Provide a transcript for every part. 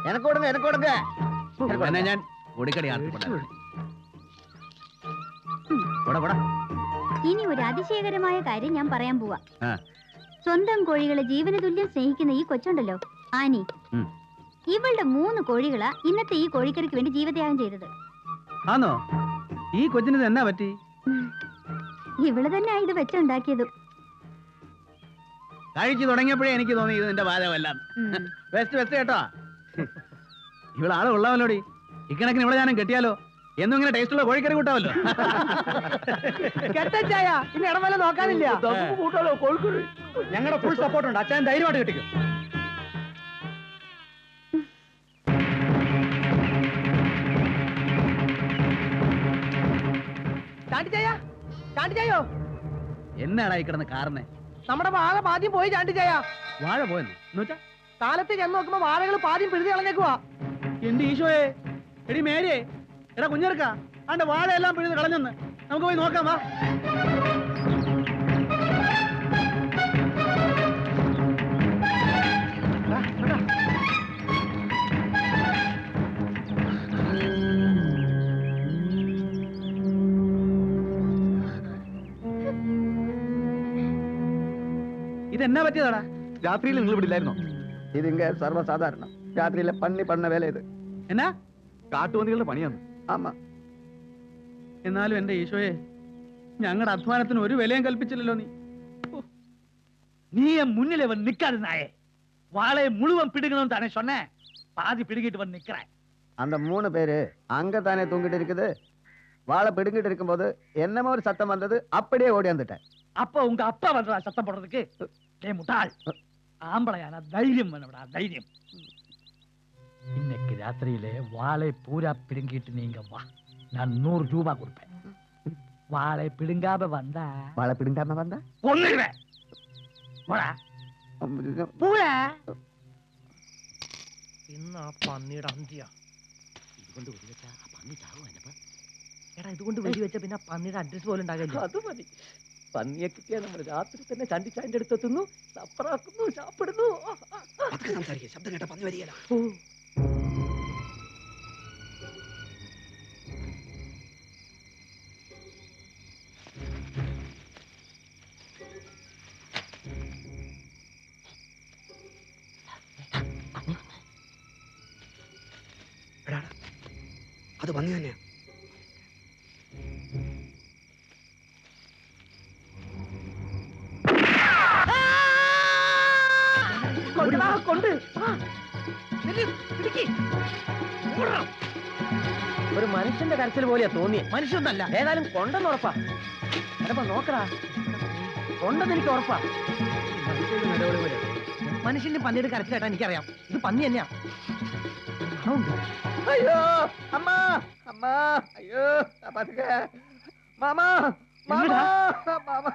எனக்கு கொடுங்க எனக்கு கொடுங்க. ഞാൻ ഓടിക്കടി ഇനി ഒരു അതിശയകരമായ കാര്യം ഞാൻ പറയാൻ പോവാ. സ്വന്തം കോഴികളെ ജീവന തുല്യം സ്നേഹിക്കുന്ന ഈ കൊച്ചുണ്ടല്ലോ ആനി, ഇവളുടെ 3 കോഴികളാ ഇന്നത്തെ ഈ കോഴിക്കറിക്ക് വേണ്ടി ജീവത്യാഗം ചെയ്തത്. ആണോ? ഈ കൊച്ചിന് എന്നാ പറ്റി? ഇവള് തന്നെ ഇത് വെച്ചുണ്ടാക്കിയതും. കഴിച്ചു തുടങ്ങിയപ്പോഴേ എനിക്ക് തോന്നി ഇത് നിന്റെ പാചകമല്ല. ബെസ്റ്റ് ബെസ്റ്റ് കേട്ടോ. ഇവളാളെ ഉള്ളവല്ലോടി. ഇക്കണക്കിന് ഇവിടെ ഞാനും കെട്ടിയാലോ? എന്നും ഇങ്ങനെ ടേസ്റ്റുള്ള കോഴിക്കറി കൂട്ടാവല്ലോ. ഇനി ഇടമല നോക്കാനില്ല. ഞങ്ങളുടെ ഫുൾ സപ്പോർട്ട് ഉണ്ട്. അച്ഛൻ ധൈര്യമായിട്ട് കിട്ടിക്കും. എന്നാടാ ഈ കിടന്ന് കാരണേ? നമ്മുടെ വാഴ പാദ്യം പോയി ചാണ്ടിച്ചായ. വാഴ പോയെന്ന് എന്നുവെച്ചാ കാലത്ത് ചെന്ന് നോക്കുമ്പോ വാഴകൾ പാദ്യം പിഴുതി കളഞ്ഞേക്കുവാ. എന്റെ ഈശോയെ, എടി മേരിയെ, എടാ കുഞ്ഞെടുക്ക, ആണ്ട് വാഴയെല്ലാം പിഴുത് കളഞ്ഞെന്ന്. നമുക്ക് പോയി നോക്കാം വാ. ഇതെന്നാ പറ്റിയതാടാ? രാത്രിയിൽ നിങ്ങൾ ഇവിടെ ഇല്ലായിരുന്നോ? ഇതിങ്ക സർവ്വസാധാരണ രാത്രിയിലെ പന്നി പണ്ണ വേല ഇത്. എന്നാ? കാട്ടുപന്നികളുടെ പണിയാണ്. ആമാ. എന്നാലും എന്റെ ഈശോയെ, ഞങ്ങളുടെ അധ്വാനത്തിന് ഒരു വിലയും കൽപ്പിച്ചില്ലല്ലോ നീ. நீ முன்னிலே வந்து நிக்காது நாயே. வாழை முழுவன் பிடுங்கணும் தானே சொன்னேன். பாதி பிடுங்கிட்டு வந்து நிக்கிறேன். அந்த 3 பேரு அங்க தானே தூங்கிட்டு இருக்குது. வாழை பிடுங்கிட்டு இருக்கும்போது என்னமோ ஒரு சத்தம் வந்தது, அப்படியே ஓடி வந்துட்டேன். அப்ப உங்க அப்பா வந்தா சத்தம் போடுறதுக்கு? டேய் முட்டாள், ஆம்பளையான தைரியம் வேணும்டா, தைரியம். இன்னைக்கு ராத்திரியிலே வாழை பூரா பிடுங்கிட்டு நீங்க வா, நான் 100 ரூபாய் கொடுப்பேன். வாழை பிடுங்காம வந்தா வாழை பிடுங்காம வந்தா கொன்னுடுவேன். പോടാ പോടാ. ഇന്ന് ആ പന്നിയുടെ അന്ത്യ. ഇതുകൊണ്ട് വെടിവെച്ചാ ആ പന്നി ചാവും. എടാ, ഇതുകൊണ്ട് വെടിവെച്ച പിന്നെ പന്നിയുടെ അഡ്രസ് പോലും ഉണ്ടാകില്ല. അത് മതി. പന്നിയെ കിട്ടിയാൽ നമ്മൾ രാത്രി തന്നെ ചണ്ടിച്ചാൻ്റെ അടുത്തെത്തുന്നു, സപ്പറാക്കുന്നു, ചാപ്പിടുന്നു. ശബ്ദം കേട്ട പന്നി വരികയില്ല. അത് പന്നി തന്നെയാ. ഒരു മനുഷ്യന്റെ കരച്ചിൽ പോലെയാ തോന്നിയ. മനുഷ്യനല്ല, ഏതായാലും കൊണ്ടെന്ന് ഉറപ്പാ. എടപ്പാ നോക്കടാ, കൊണ്ടെന്ന് എനിക്ക് ഉറപ്പാ. മനുഷ്യന്റെ പന്നിയുടെ കരച്ചിൽ കേട്ടാ എനിക്കറിയാം. ഇത് പന്നി തന്നെയാ. അയ്യോ അമ്മ, അമ്മ, അയ്യോ പതുക്കെ. മാമാ, മാമാ, മാമാ,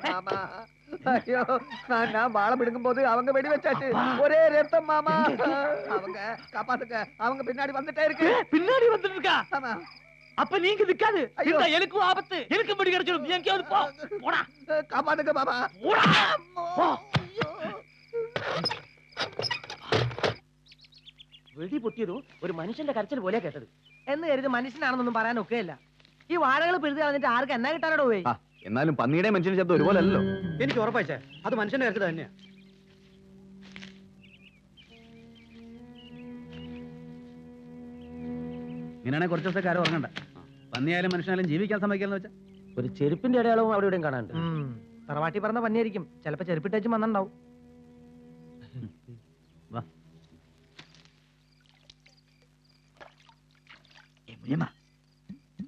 മാമാ. ஐயோ, நான் வாழை பிடுங்கும் போது அவங்க வெடி வச்சாச்சு. ஒரே ரத்தம் மாமா. அவங்க காப்பாத்துக்க, அவங்க பின்னாடி வந்துட்டே இருக்கு. பின்னாடி வந்துட்டு இருக்கா? ஆமா. அப்ப நீங்க நிக்காது. ஐயோ, எனக்கும் ஆபத்து. எனக்கு முடி கிடைச்சிடும். நீ எங்கேயாவது போ. போடா. காப்பாத்துக்க மாமா. போடா. போ. വെടി പൊട്ടിയതോ ഒരു മനുഷ്യന്റെ കരച്ചിൽ പോലെ കേട്ടത് എന്ന് കരുതി മനുഷ്യനാണെന്നൊന്നും പറയാൻ ഒക്കെയല്ല. ഈ വാഴകൾ പിഴുതി കളഞ്ഞിട്ട് ആർക്ക് എന്നാ കിട്ടാനോ പോയി. എന്നാലും പന്നിയുടെ മനുഷ്യന്റെ ശബ്ദം ഒരുപോലെ അല്ലല്ലോ. എനിക്ക് ഉറപ്പായിച്ചേ അത് മനുഷ്യന്റെ കരച്ചിൽ തന്നെയാ. ഇങ്ങനെയാണെങ്കിൽ കുറച്ച് ദിവസത്തെ കാര്യം ഉറങ്ങണ്ട. പന്നിയായാലും മനുഷ്യനായാലും ജീവിക്കാൻ സമ്മതിക്കാന്ന് വെച്ചാൽ ഒരു ചെരുപ്പിന്റെ അടയാളവും അവിടെ ഇവിടെയും കാണാണ്ട്. തറവാട്ടി പറഞ്ഞ പന്നിയായിരിക്കും. ചിലപ്പോ ചെരുപ്പിട്ടേച്ചും വന്നിണ്ടാവും. വാ. முடியுமா?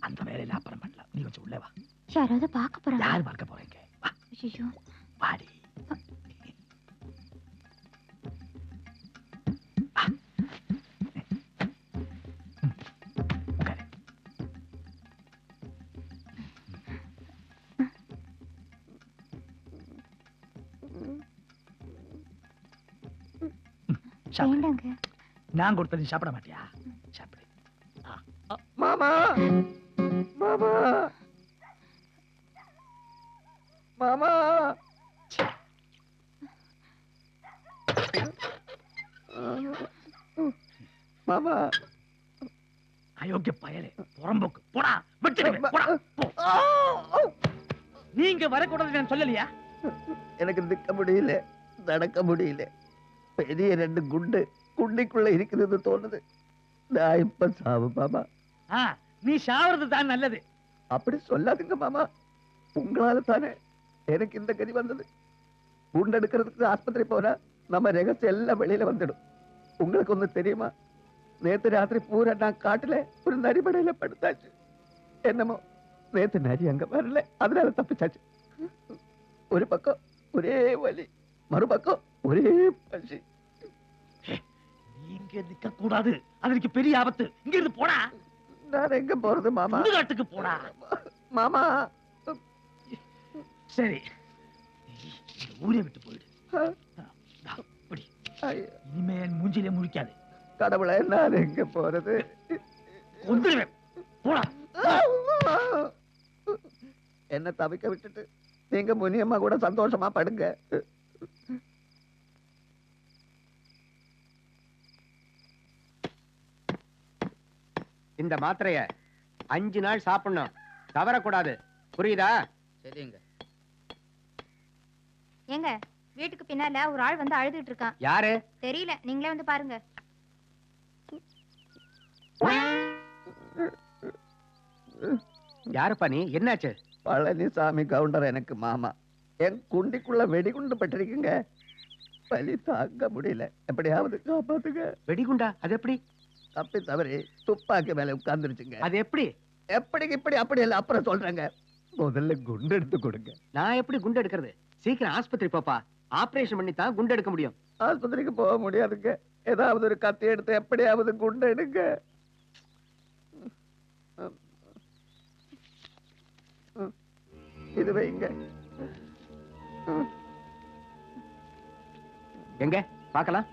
அந்த வேலையில அப்புறம் பண்ணலாம். நீ கொஞ்சம் உள்ளே வா. யாராவது பார்க்க போறாங்க. யார் பார்க்க போறீங்க? வா. ஐயோ, வாடி. வேண்டாங்க. நான் கொடுத்தது நீ சாப்பிட மாட்டியா? சாப்பிடு. மாமா, மாமா, மாமா. மாமா அயோக்கிய பயலே புறம்போக்கு போடா வெட்டு போடா போ. நீங்க வரக்கூடாது நான் சொல்லலையா? எனக்கு நிக்க முடியல, நடக்க முடியல. பெரிய 2 குண்டு குண்டிக்குள்ள இருக்குதுன்னு தோணுது. நான் இப்ப சாவு மாமா. நீ சாவறது தான் நல்லது. அப்படி சொல்லாதுங்க மாமா. உங்களால தானே எனக்கு இந்த கதி வந்தது. குண்டு எடுக்கிறதுக்கு ஆஸ்பத்திரி போனா நம்ம ரகசியம் எல்லாம் வெளியில வந்துடும். உங்களுக்கு ஒண்ணு தெரியுமா? நேத்து ராத்திரி பூரா நான் காட்டுல ஒரு நரிபடையில படுத்தாச்சு. என்னமோ நேத்து நரி அங்க வரல, அதனால தப்பிச்சாச்சு. ஒரு பக்கம் ஒரே வலி, மறுபக்கம் ஒரே பசி. நீங்க நிக்க கூடாது, அதற்கு பெரிய ஆபத்து. இங்க இருந்து போடா. நான் எங்க போறது மாமா? சுடுகாட்டுக்கு போடா மாமா. சரி, இந்த ஊரை விட்டு போயிடு. அப்படி இனிமேல் மூஞ்சிலே முழிக்காது. கடவுளை, நான் எங்க போறது? கொன்றுவேன். போடா. என்ன தவிக்க விட்டுட்டு நீங்க முனியம்மா கூட சந்தோஷமா படுங்க. இந்த மாத்திரைய 5 நாள் சாப்பிடணும், தவறக்கூடாது. புரியுதா? சரிங்க. ஏங்க, வீட்டுக்கு பின்னால ஒரு ஆள் வந்து அழுதுட்டு இருக்கான். யாரு? தெரியல, நீங்களே வந்து பாருங்க. யாருப்பா நீ? என்னாச்சு? பழனிசாமி கவுண்டர் எனக்கு மாமா. என் குண்டிக்குள்ள வெடிகுண்டு பட்டிருக்குங்க. வலி தாங்க முடியல, எப்படியாவது காப்பாத்துங்க. வெடிகுண்டா? அது எப்படி? தப்பி தவறி துப்பாக்கி மேல உட்கார்ந்துருச்சுங்க. அது எப்படி? எப்படி இப்படி அப்படி இல்ல, அப்புறம் சொல்றேங்க. முதல்ல குண்டு எடுத்து கொடுங்க. நான் எப்படி குண்டு எடுக்கிறது? சீக்கிரம் ஆஸ்பத்திரி போப்பா. ஆபரேஷன் பண்ணி தான் குண்டு எடுக்க முடியும். ஆஸ்பத்திரிக்கு போக முடியாதுங்க. ஏதாவது ஒரு கத்தி எடுத்து எப்படியாவது குண்டு எடுங்க. இது வைங்க. எங்க பார்க்கலாம்?